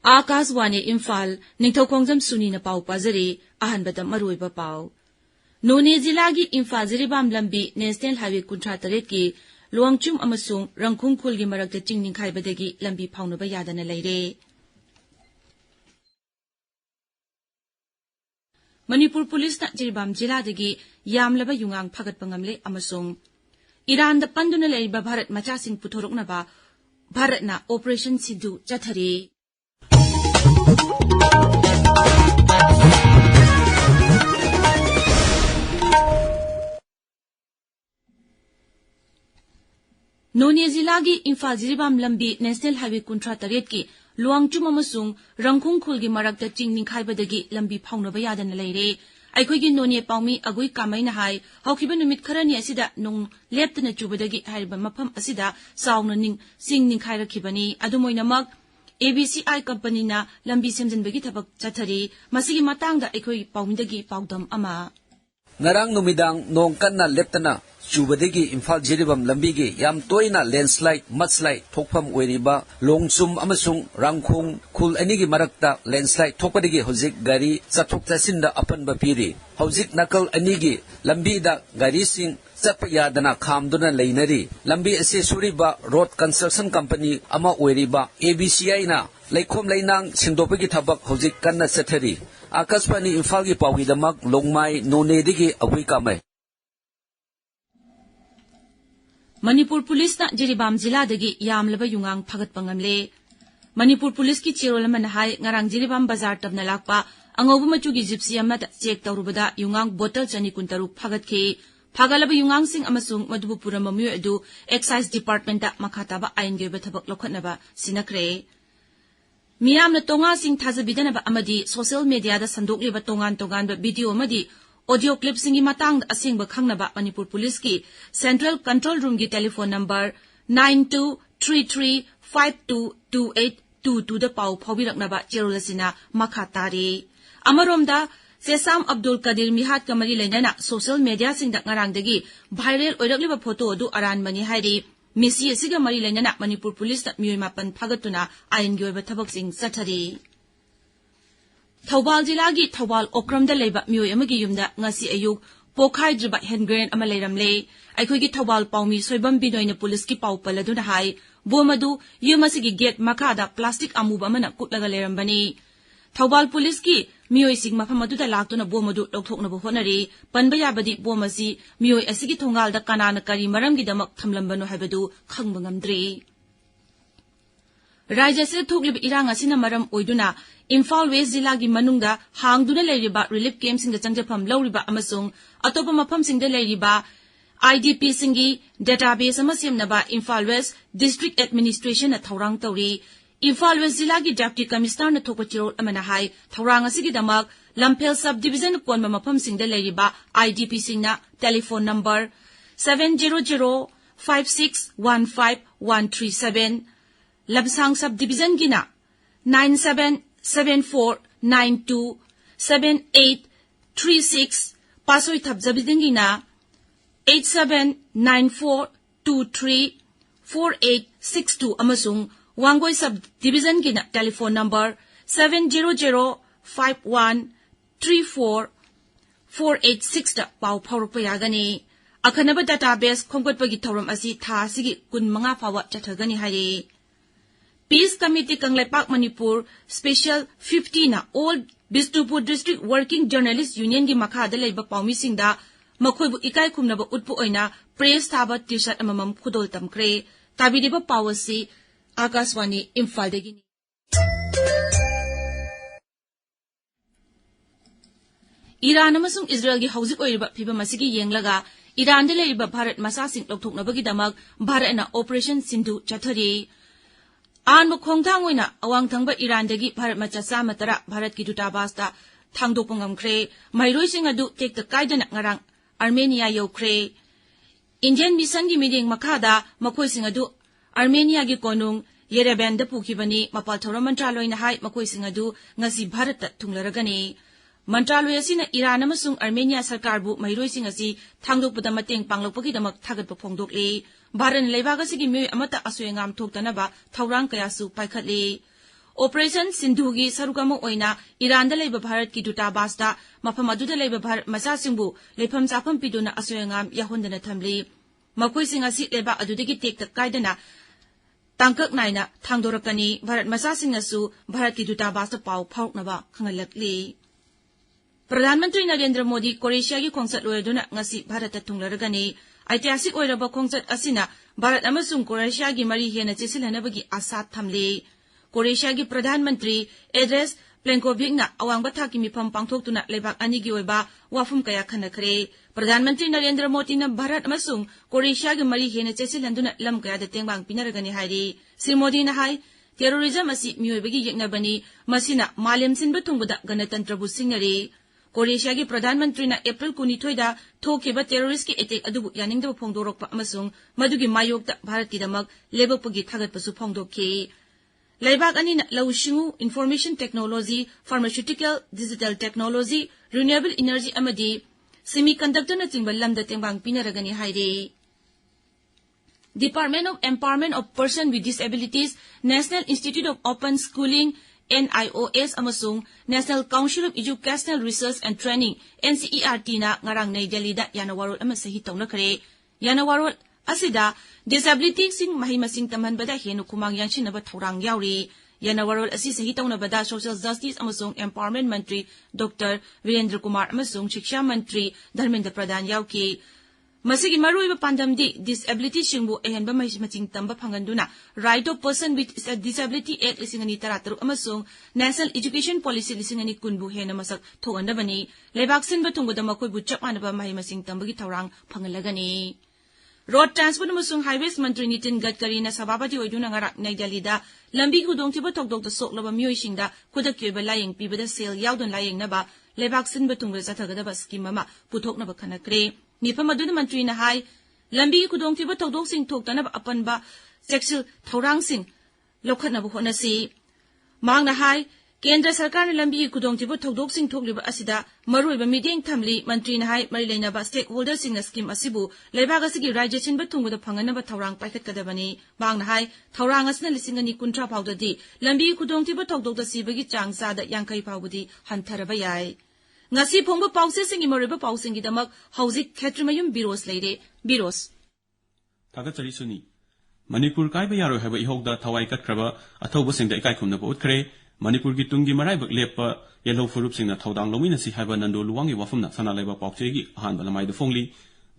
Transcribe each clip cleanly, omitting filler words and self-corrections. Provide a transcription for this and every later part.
Akaswani Imphal Ningthaukhongjam Suni na pau pazari ahanbada maruiba pau. None Zilagi Imphal Ziribam Lambi National Highway Kuntra ki Luangchum amasung Rangkhung Khulgi marakta chingning khaibadagi lambi phaunaba yadana leire. Manipur Police na Jiribam Jiladagi Yamlaba Yungang Phagat Pangamle amasung Iran da panduna leiba Bharat machasing puthoroknaba Bharat na Operation Sidhu chathari. None Zilagi Imphal Ziribam Lambi National Highway Kuntra ki Luangchum amasung Rangkhung Khulgi marakta chingning khaibadagi lambi phaunaba yadana leire. Aikoigi None Paumi Agui Kamaina Hai Haukiba Numit Kharani asida nung leptana chubadagi haiba mafam asida sauna ning sing ning khairakibani adumoinamak ABCI company na lambi semjanbagi thabak chathari masigi matangda aikoi paumidagi paudam ama Ngarang numidang nong kanna leptana chubadagi Imphal Jiribam lambigi yam toina landslide mudslide thokpham oiriba longchum amasung Rangkhung Khul anigi marakta landslide thokpadagi hojik gari chathok chasinda apanba piri hojik nakal anigi lambi da gari sing chapa yadana khamduna leinari lambi ase suriba road construction company ama oiriba ABCI na laikhom lainang singdopagi thabak hojik kanna chathari Akaswani Imphal gi pawidamak longmai None digi agui kamai Manipur Police na Jiribam Jiladagi Yamlaba Yungang Phagat Pangamle Manipur Police ki Chirolaman Hai Ngarang Jiribam Bazar Tabna Lakpa Angobu Machugi Gypsy Amata Check Taurubada Yungang Bottle Chani Kuntaru Phagat ki Phagalaba Yungang Sing Amasung Madubu Puramamyu Edu Excise Department ta Makhataba Aingeba Thabak Lokhatnaba Sinakre Miyamna Tonga Sing Thazabidanaba Amadi Social Media da Sandokliba Tongan ba video amadi Audio clip singi matang asingba khangnaba Manipur Police ki Central Control Room ki telephone number 9233522822 da pau phobiraknaba cherolasina makhatari amaromda Sesam Abdul Kadir Mihat kamari leinana social media singda ngarangdagi viral oirakliba photo du aran mani hairi misi asiga mari leinana Manipur Police ta miyoi mapan phagatuna ain gyoiba thabak sing sathari Thawbal Jilagi Thawbal Okramda Leba Miyoi Amagi Yumda Ngasi Ayuk Pokhai Driba Hand Grenade Ama Leiramle Aikoigi Thawbal Paumi Soibam Binoina Police ki Pau Paladuna Hai Bomadu Yumasigi Gate Makada Plastic Amuba Amana Kutlaga Leirambani Thawbal Police ki Miyoi Sing Mafamaduda Laktuna Bomadu Lokthoknabu Honari Panbayabadi Bomasi Miyoi Asigi Thongalda Kanana Kari Maramgi Damak Thamlambano Haibadu Khangbangamdri Raja se thoklib irang asina maram oiduna Imphal West Zilagi manungda hangduna leiriba relief camp singda changjapam lawriba amasung atopa mafam singda leiriba IDP singi database ama semnaba Imphal West District Administration na thawrang tawri Imphal West Zilagi Deputy Commissioner na thokpa chirol amana hai thawrang asigi damak Lamphel Subdivision konba mafam singda leiriba IDP singna telephone number 70056151137 Labsang Subdivision gina 9774927836 Pasoi Thabjabidin gina 8794234862 amasung Wangoi Subdivision gina telephone number 70051344860 da pau phaurupa yagani akhanaba database khongkotpagi thoram asi tha sigi kun manga phawa chathagani hari Peace Committee Kanglepak Manipur Special 50 na All Bishnupur District Working Journalist Union gi makhada leiba paumi singda makhoibu ikai khumnaba utpu oina press thaba t-shirt amamam khudol tamkre tabidiba pawasi Akaswani Imphal degini Iran amasung Israel gi hauzik oiriba phiba masigi yenglaga Iran de leiba Bharat masasing lokthoknabagi damak Bharat na Operation Sindhu chathari An Mukhongthang oina awangthangba Irandagi Bharat macha samatara Bharat ki dutabasta thangdokpangamkhre mairoi sing adu tekta kaidana ngarang Armenia yokre Indian Mission gi meeting makhada makhoi sing adu Armenia gi konung Yerevan da pukhibani mapal thoram mantraloi na hai makhoi sing adu ngasi Bharat ta thunglaragani Mantraloi asina Iran amasung Armenia sarkar bu mairoi sing asi thangdokpada mateng panglokpagi damak thagatpa phongdokle Bharat leibaga sigi miyoi amata asoyangam thoktanaba thawrang kayasu paikhatli Operation Sindhugi sarukama oina Iran da leiba Bharat ki Dutabaas da mafam aduda leiba Bharat masasingbu lepham chafam piduna asoyangam yahondana thamli makoising asi leba adudagi tekta kaidana tangkak naina thangdorakani Bharat masasing asu Bharat ki Dutabaas da pau phauknaba khangalakli Pradhanmantri Narendra Modi Croatia gi khongsat loyaduna ngasi Bharat ta thunglaragani ऐतिहासिक ओइरबा खोंगचत असिना Bharat अमसुंग Croatia गी मरी हेना चेसिलहनबगी आशा थमले Croatia गी प्रधानमंत्री address प्लेंकोविकना अवांगबा थाकी मिफम पांगथोक्तुना लेबाक अनिगी ओइबा वाफुम कया खनखरे प्रधानमंत्री नरेंद्र मोदी न भारत अमसुंग क्रोएशिया गी मरी हेना चेसिलहनदुना लम कयादा तेंगबांग पिनरगनी हाइरि श्री मोदी न हाइ टेररिज्म असि मियोइबगी येकनबनी मसिना मालेम सिनबा थुंगबदा गणतंत्रबु सिंगरे कोरिया की प्रधानमंत्री ने अप्रैल 22 थोकिबा टेररिस्ट की अटैक अदुबु यानिंगदबु फोंदोरकपा अमसुंग मदुगी मायोक्ता भारत की दमक लेबपगी थागतपसु फोंदोखि लेबाक अनिना लौशिंगु information technology pharmaceutical digital technology renewable energy अमदी सेमीकंडक्टर न चिंबा लमदा तेंबांग पिनरगनी हाइरे department of empowerment of person with disabilities national institute of open schooling NIOS amasung National Council of Educational Research and Training NCERT na ngarang Nai Delhi da yanawarol ama sahi tawna kare yanawarol asida disability sing mahimasing taman bada henu kumang yanshin na ba thorang yauri yanawarol asi sahi tawna bada social justice amasung empowerment mantri Dr. Virendra Kumar amasung shiksha mantri Dharmendra Pradhan yauki Masigi maruiba pandamdi disability singbu ehenba mahimaching tamba phanganduna right of person with disability act lisingani tarataru amasung national education policy lisingani kunbu hena masak thogandabani lebak sinba thungboda makoi bu chapanaba mahimaching tambagi thorang phangalagani road transport amasung highways mantri Nitin Gadkari na sababati oiduna ngara Nai Delhi da lambi khudongthiba thokdokta soklaba mioisingda khudakyoiba layeng pibada sel yaudon layeng naba lebak sinba thungboda sathagadaba scheme ama puthoknaba khanakre Nifam aduna mantri na hai lambi khudongthiba thodok sing thoktanaba apanba sexual thorang sing lokhatnaba honasi mangna hai kendra sarkar na lambi khudongthiba thodok sing thokliba asida maruiba meeting thamli mantri na hai mari leinaba stakeholder sing na scheme asibu leibaga sigi rajya chinba thungboda phanganaba thorang paikhatkadabani mangna hai thorang asna lisingani kuntra phawdadi lambi khudongthiba thodokta sibagi changsa da 50 phawbudi hantaraba yai ngasi phongba pause singi moriba pausingi damak hauzik Kshetrimayum Birosh leire Birosh Thagatsari Suni Manipur kaiba yaro haba ihogda thawai katkraba athoba singda ikai khumna bo utkre Manipur gi tungi marai bak lepa yellow furup singna thodang lomina si haba nando luwangi wafumna sana leba pauchegi ahan balamai da fongli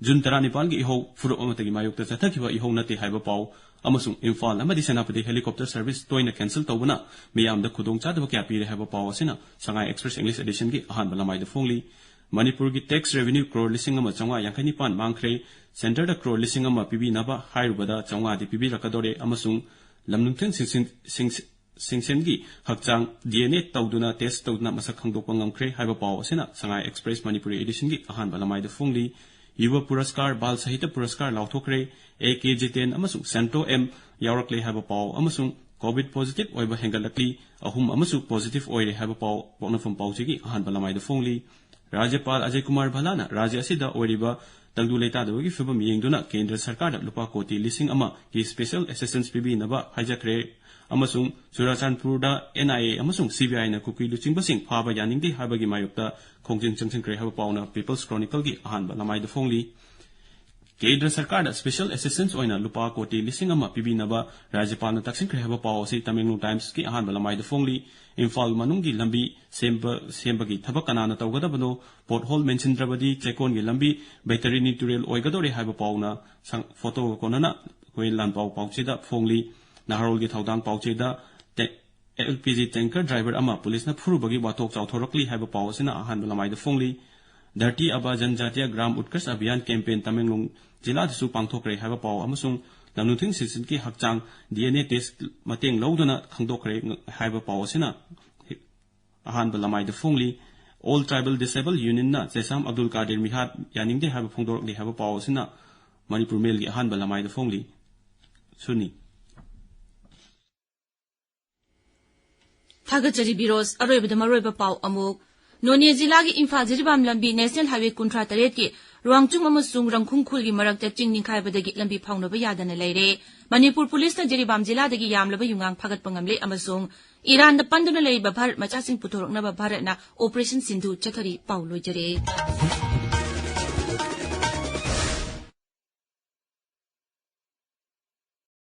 jun tarani palgi iho furup amatagi mayokta chathakiba iho nate haba pau amasung Imphal amadi senapati helicopter service toina cancel tawbuna miyam da khudong chadaba kya pire haba paw asina Shanghai Express English edition gi ahan balamai da fongli Manipur gi tax revenue crore lising ama changwa yankani pan mangkhre center da crore lising ama pibi naba hairubada changwa di pibi rakadore amasung lamnungthen singsen gi hakchang DNA tawduna test tawduna masak khangdokpa ngamkhre haba paw asina Shanghai Express Manipuri edition gi ahan balamai da fongli Yuva Puraskar Bal Sahitya Puraskar Lauthokre AKJ10 amasung Santo M Yaurakle haba paw amasung COVID positive oiba hengalakli ahum amasung positive oire haba paw bonafam pawchigi ahan balamai da fongli Rajyapal Ajay Kumar Bhalana Rajya asida oiriba tangdu leita dawagi fibam yengduna Kendra Sarkar da lupa koti lising ama ki special assistance pibi naba hijakre amasung Surachandpur da NIA amasung CBI na kuki luching basing phaba yaningdi habagi mayokta khongjing changching kre haba pawna People's Chronicle gi ahan balamai da fongli Kendra Sarkar da special assistance oina lupa koti lising ama pibi naba Rajyapal na taksin kre haba paw si Tamilnadu Times ki ahan balamai da fongli Imphal manungi lambi sembagi thabak kanana tawgadabano pothole mentiondrabadi chekon gi lambi battery turel oigadore haba pawna sang photo konana koin lan paw pawchida fongli naharol gi thaudang pawchida LPG tanker driver ama police na phurubagi watok chawthorakli haba pawsina ahan balamai da fongli Dharti Aba Janjatiya Gram Utkarsh Abhiyan campaign Tamenglong jila su pangthokre haba paw amasung lamnuthing sisin ki hakchang DNA test mateng lawduna khangdokre haba paw asina ahan balamai da fongli All Tribal Disabled Union na Chesam Abdul Qadir Mihat yaningde haba phongdorli haba paw asina Manipur Mail gi ahan balamai da fongli Suni Thagachari Birosh aroibada maroiba paw amuk Noni jila gi Imphal jiribam lambi National Highway kuntra taret ki Ruangchung amasung Rangkhungkhulgi marakta ching ningkhaibadagi lambi phaunaba yadana leire. Manipur police na Jiribam jiladagi yamlaba yungang phagatpa ngamle amasung Iran da panduna leiba Bharat machasing puthoroknaba Bharat na Operation Sindhu chathari pau loijare.